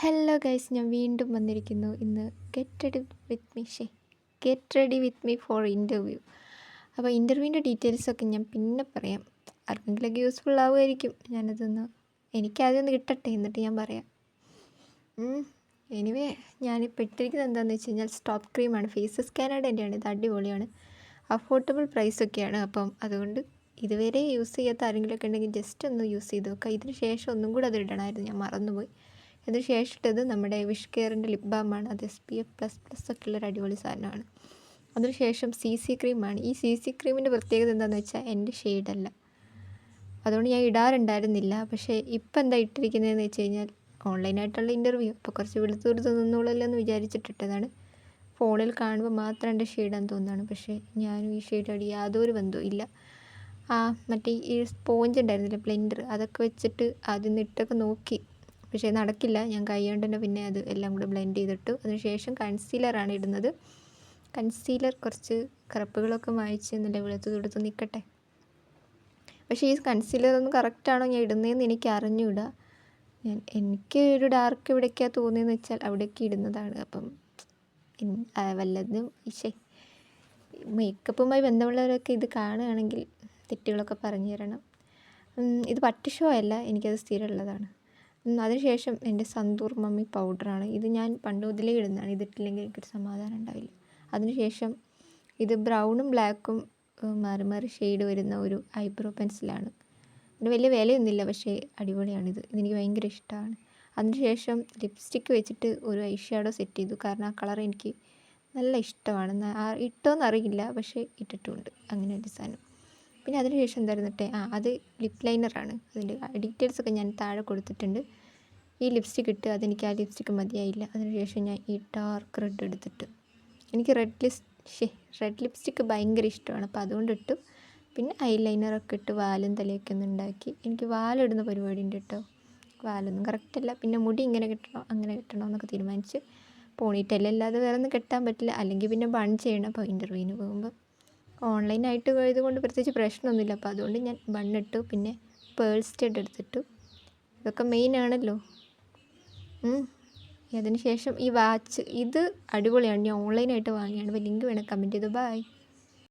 Hello guys, ഞാൻ വീണ്ടും വന്നിരിക്കുന്നു. ഇന്ന് get ready with me for interview. അപ്പോൾ ഇൻ്റർവ്യൂവിൻ്റെ ഡീറ്റെയിൽസൊക്കെ ഞാൻ പിന്നെ പറയാം. ആർക്കെങ്കിലുമൊക്കെ യൂസ്ഫുൾ ആവുമായിരിക്കും. എനിക്കാദ്യം ഒന്ന് കിട്ടട്ടെ, എന്നിട്ട് ഞാൻ പറയാം. എനിവേ, ഞാനിപ്പോൾ ഇട്ടിരിക്കുന്നത് എന്താണെന്ന് വെച്ച് കഴിഞ്ഞാൽ സ്റ്റോപ്പ് ക്രീമാണ്. ഫേസസ് കാനഡേൻ്റെയാണ്. ഇത് അടിപൊളിയാണ്, അഫോർഡബിൾ പ്രൈസൊക്കെയാണ്. അപ്പം അതുകൊണ്ട് ഇതുവരെ യൂസ് ചെയ്യാത്ത ആരെങ്കിലുമൊക്കെ ഉണ്ടെങ്കിൽ ജസ്റ്റ് ഒന്ന് യൂസ് ചെയ്ത് നോക്കുക. ഇതിന് ശേഷം ഒന്നും കൂടെ അത് ഇടണമായിരുന്നു, ഞാൻ മറന്നുപോയി. അതിന് ശേഷം ഇട്ടത് നമ്മുടെ വിഷ് കെയറിൻ്റെ ലിപ് ബാമാണ്. അത് SPF++ ഒക്കെ ഉള്ളൊരു അടിപൊളി സാധനമാണ്. അതിനുശേഷം CC ക്രീമാണ്. ഈ CC ക്രീമിൻ്റെ പ്രത്യേകത എന്താണെന്ന് വെച്ചാൽ എൻ്റെ ഷെയ്ഡല്ല, അതുകൊണ്ട് ഞാൻ ഇടാറുണ്ടായിരുന്നില്ല. പക്ഷേ ഇപ്പം എന്താ ഇട്ടിരിക്കുന്നതെന്ന് വെച്ച് കഴിഞ്ഞാൽ ഓൺലൈനായിട്ടുള്ള ഇൻ്റർവ്യൂ, അപ്പോൾ കുറച്ച് വെളുത്ത് നിന്നോളല്ലോ എന്ന് വിചാരിച്ചിട്ടിട്ടതാണ്. ഫോണിൽ കാണുമ്പോൾ മാത്രം എൻ്റെ ഷെയ്ഡാന്ന് തോന്നുന്നതാണ്. പക്ഷേ ഞാനും ഈ ഷെയ്ഡായിട്ട് യാതൊരു ബന്ധവും ഇല്ല. മറ്റേ ഈ സ്പോഞ്ച് ഉണ്ടായിരുന്നില്ല, ബ്ലെൻഡർ, അതൊക്കെ വെച്ചിട്ട് ആദ്യം ഇട്ടൊക്കെ നോക്കി. പക്ഷേ നടക്കില്ല. ഞാൻ കൈ കൊണ്ട് തന്നെ പിന്നെ അത് എല്ലാം കൂടെ ബ്ലെൻഡ് ചെയ്തിട്ടു. അതിനുശേഷം കൺസീലറാണ് ഇടുന്നത്. കൺസീലർ കുറച്ച് കറുപ്പുകളൊക്കെ മായ്ച്ച് നല്ല വെളുത്ത് നിൽക്കട്ടെ. പക്ഷേ ഈ കൺസീലറൊന്നും കറക്റ്റാണോ ഞാൻ ഇടുന്നതെന്ന് എനിക്ക് അറിഞ്ഞുകൂടാ. എനിക്ക് ഒരു ഡാർക്ക് എവിടേക്കാണ് തോന്നിയെന്ന് വെച്ചാൽ അവിടേക്ക് ഇടുന്നതാണ്. അപ്പം വല്ലതും മേക്കപ്പുമായി ബന്ധമുള്ളവരൊക്കെ ഇത് കാണുകയാണെങ്കിൽ തെറ്റുകളൊക്കെ പറഞ്ഞു തരണം. ഇത് പട്ടി ഷോ അല്ല, എനിക്കത് സ്ഥിരമുള്ളതാണ്. അതിനുശേഷം എൻ്റെ സന്തൂർ മമ്മി പൗഡറാണ്. ഇത് ഞാൻ പണ്ട് മുതലേ ഇടുന്നതാണ്. ഇതിട്ടില്ലെങ്കിൽ എനിക്കൊരു സമാധാനം ഉണ്ടാവില്ല. അതിനുശേഷം ഇത് ബ്രൗണും ബ്ലാക്കും മാറി ഷെയ്ഡ് വരുന്ന ഒരു ഐബ്രോ പെൻസിലാണ്. ഇതിന് വലിയ വിലയൊന്നുമില്ല, പക്ഷേ അടിപൊളിയാണിത്. ഇതെനിക്ക് ഭയങ്കര ഇഷ്ടമാണ്. അതിനുശേഷം ലിപ്സ്റ്റിക്ക് വെച്ചിട്ട് ഒരു ഐ ഷാഡോ സെറ്റ് ചെയ്തു. കാരണം ആ കളർ എനിക്ക് നല്ല ഇഷ്ടമാണ്. ഇട്ടോന്നറിയില്ല, പക്ഷേ ഇട്ടിട്ടുമുണ്ട് അങ്ങനെ ഒരു സാധനം. പിന്നെ അതിനുശേഷം എന്തായിരുന്നിട്ടെ അത് ലിപ് ലൈനറാണ്. അതിൻ്റെ ഡീറ്റെയിൽസൊക്കെ ഞാൻ താഴെ കൊടുത്തിട്ടുണ്ട്. ഈ ലിപ്സ്റ്റിക്ക് ഇട്ട് അതെനിക്ക് ആ ലിപ്സ്റ്റിക്ക് മതിയായില്ല. അതിനുശേഷം ഞാൻ ഈ ഡാർക്ക് റെഡ് എടുത്തിട്ട്, എനിക്ക് റെഡ് ലിപ്സ്റ്റിക്ക് ഭയങ്കര ഇഷ്ടമാണ്, അപ്പോൾ അതുകൊണ്ട് ഇട്ടു. പിന്നെ ഐലൈനറൊക്കെ ഇട്ട് വാലും തലയൊക്കെ ഒന്ന് ഉണ്ടാക്കി. എനിക്ക് വാലിടുന്ന പരിപാടി ഉണ്ട് കേട്ടോ. വാലൊന്നും കറക്റ്റല്ല. പിന്നെ മുടി ഇങ്ങനെ കെട്ടണോ അങ്ങനെ കെട്ടണോ എന്നൊക്കെ തീരുമാനിച്ച്. പോണിറ്റെയിലല്ലാതെ വേറെ ഒന്നും കെട്ടാൻ പറ്റില്ല, അല്ലെങ്കിൽ പിന്നെ ബൺ ചെയ്യണം. അപ്പോൾ ഇൻ്റർവ്യൂവിന് പോകുമ്പോൾ ഓൺലൈനായിട്ട് പോയതുകൊണ്ട് പ്രത്യേകിച്ച് പ്രശ്നമൊന്നുമില്ല. അപ്പോൾ അതുകൊണ്ട് ഞാൻ ബണ്ണിട്ടു. പിന്നെ പേൾ സ്റ്റഡ് എടുത്തിട്ടു. ഇതൊക്കെ മെയിനാണല്ലോ. അതിന് ശേഷം ഈ വാച്ച്, ഇത് അടിപൊളിയാണ്. ഞാൻ ഓൺലൈനായിട്ട് വാങ്ങിയാണ്. അപ്പോൾ ലിങ്ക് വേണം, കമൻറ്റ് ചെയ്തു. ബൈ.